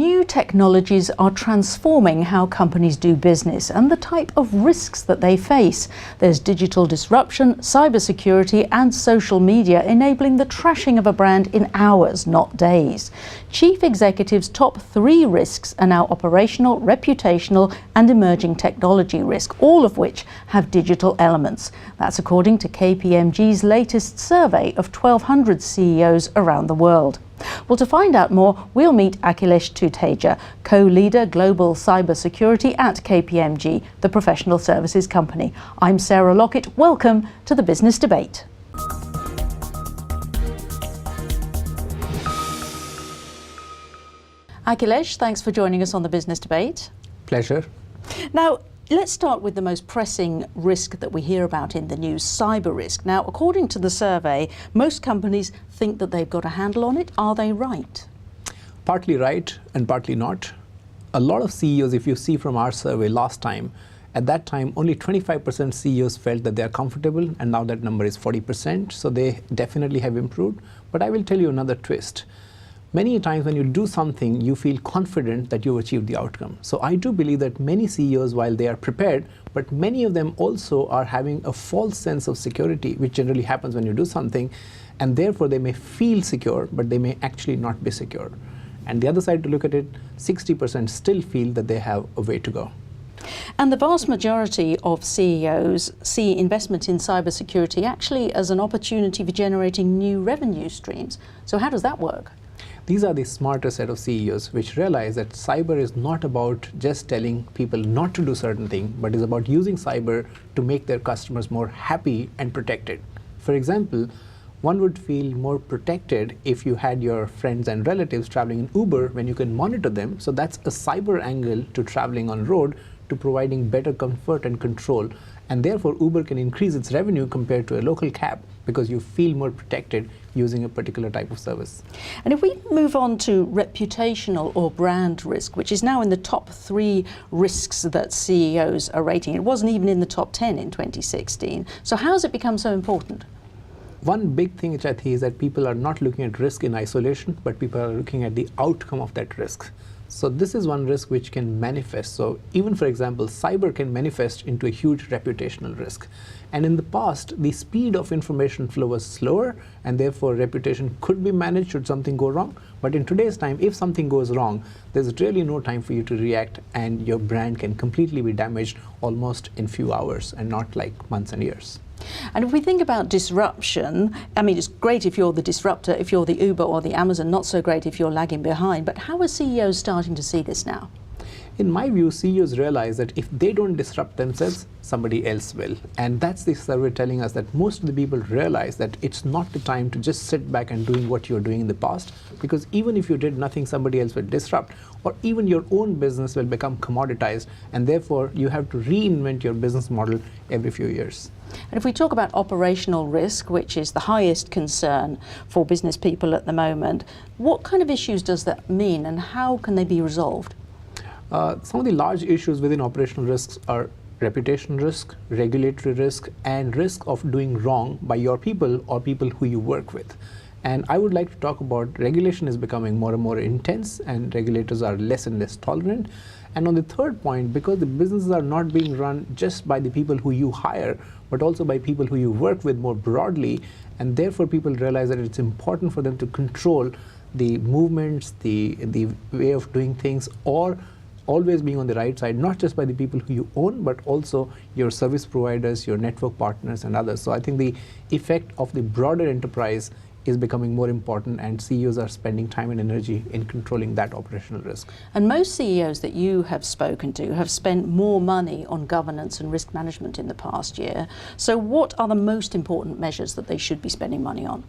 new technologies are transforming how companies do business and the type of risks that they face. There's digital disruption, cybersecurity and social media enabling the trashing of a brand in hours, not days. Chief executives' top 3 risks are now operational, reputational and emerging technology risk, all of which have digital elements. That's according to KPMG's latest survey of 1,200 CEOs around the world. Well, to find out more, we'll meet Akhilesh Tuteja, co-leader global cybersecurity at KPMG, the professional services company. I'm Sarah Lockett. Welcome to the Business Debate. Akhilesh, thanks for joining us on the Business Debate. Pleasure. Now, let's start with the most pressing risk that we hear about in the news, cyber risk. Now, according to the survey, most companies think that they've got a handle on it. Are they right? Partly right and partly not. A lot of CEOs, if you see from our survey last time, at that time only 25% CEOs felt that they are comfortable, and now that number is 40%, so they definitely have improved. But I will tell you another twist. Many times when you do something, you feel confident that you've achieved the outcome. So I do believe that many CEOs, while they are prepared, but many of them also are having a false sense of security, which generally happens when you do something, and therefore they may feel secure, but they may actually not be secure. And the other side to look at it, 60% still feel that they have a way to go. And the vast majority of CEOs see investment in cybersecurity actually as an opportunity for generating new revenue streams. So how does that work? These are the smarter set of CEOs which realize that cyber is not about just telling people not to do certain things, but is about using cyber to make their customers more happy and protected. For example, one would feel more protected if you had your friends and relatives traveling in Uber when you can monitor them. So that's a cyber angle to traveling on road, to providing better comfort and control. And therefore Uber can increase its revenue compared to a local cab because you feel more protected using a particular type of service. And if we move on to reputational or brand risk, which is now in the top 3 risks that CEOs are rating, it wasn't even in the top 10 in 2016. So how has it become so important? One big thing which I think is that people are not looking at risk in isolation, but people are looking at the outcome of that risk. So this is one risk which can manifest. So even, for example, cyber can manifest into a huge reputational risk. And in the past, the speed of information flow was slower, and therefore reputation could be managed should something go wrong. But in today's time, if something goes wrong, there's really no time for you to react, and your brand can completely be damaged almost in few hours and not like months and years. And if we think about disruption, I mean, it's great if you're the disruptor, if you're the Uber or the Amazon, not so great if you're lagging behind. But how are CEOs starting to see this now? In my view, CEOs realize that if they don't disrupt themselves, somebody else will. And that's the survey telling us that most of the people realize that it's not the time to just sit back and doing what you're doing in the past, because even if you did nothing, somebody else will disrupt, or even your own business will become commoditized, and therefore you have to reinvent your business model every few years. And if we talk about operational risk, which is the highest concern for business people at the moment, what kind of issues does that mean and how can they be resolved? Some of the large issues within operational risks are reputation risk, regulatory risk, and risk of doing wrong by your people or people who you work with. And I would like to talk about regulation is becoming more and more intense, and regulators are less and less tolerant. And on the third point, because the businesses are not being run just by the people who you hire, but also by people who you work with more broadly, and therefore people realize that it's important for them to control the movements, the way of doing things, or always being on the right side, not just by the people who you own, but also your service providers, your network partners and others. So I think the effect of the broader enterprise is becoming more important, and CEOs are spending time and energy in controlling that operational risk. And most CEOs that you have spoken to have spent more money on governance and risk management in the past year. So what are the most important measures that they should be spending money on?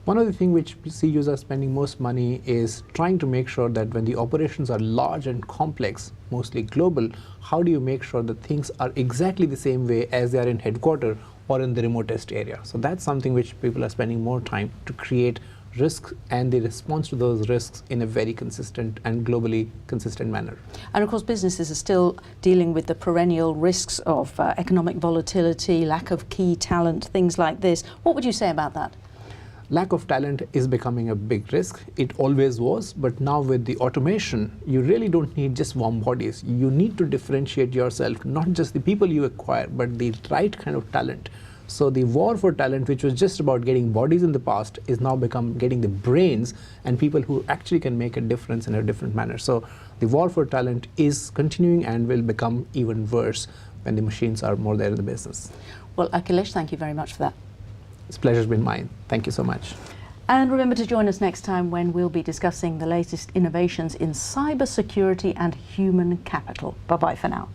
One of the things which CEOs are spending most money is trying to make sure that when the operations are large and complex, mostly global, how do you make sure that things are exactly the same way as they are in headquarters or in the remotest area? So that's something which people are spending more time to create risks and the response to those risks in a very consistent and globally consistent manner. And of course businesses are still dealing with the perennial risks of economic volatility, lack of key talent, things like this. What would you say about that? Lack of talent is becoming a big risk. It always was, but now with the automation, you really don't need just warm bodies. You need to differentiate yourself, not just the people you acquire, but the right kind of talent. So the war for talent, which was just about getting bodies in the past, is now become getting the brains and people who actually can make a difference in a different manner. So the war for talent is continuing and will become even worse when the machines are more there in the business. Well, Akhilesh, thank you very much for that. It's pleasure's been mine. Thank you so much. And remember to join us next time when we'll be discussing the latest innovations in cybersecurity and human capital. Bye-bye for now.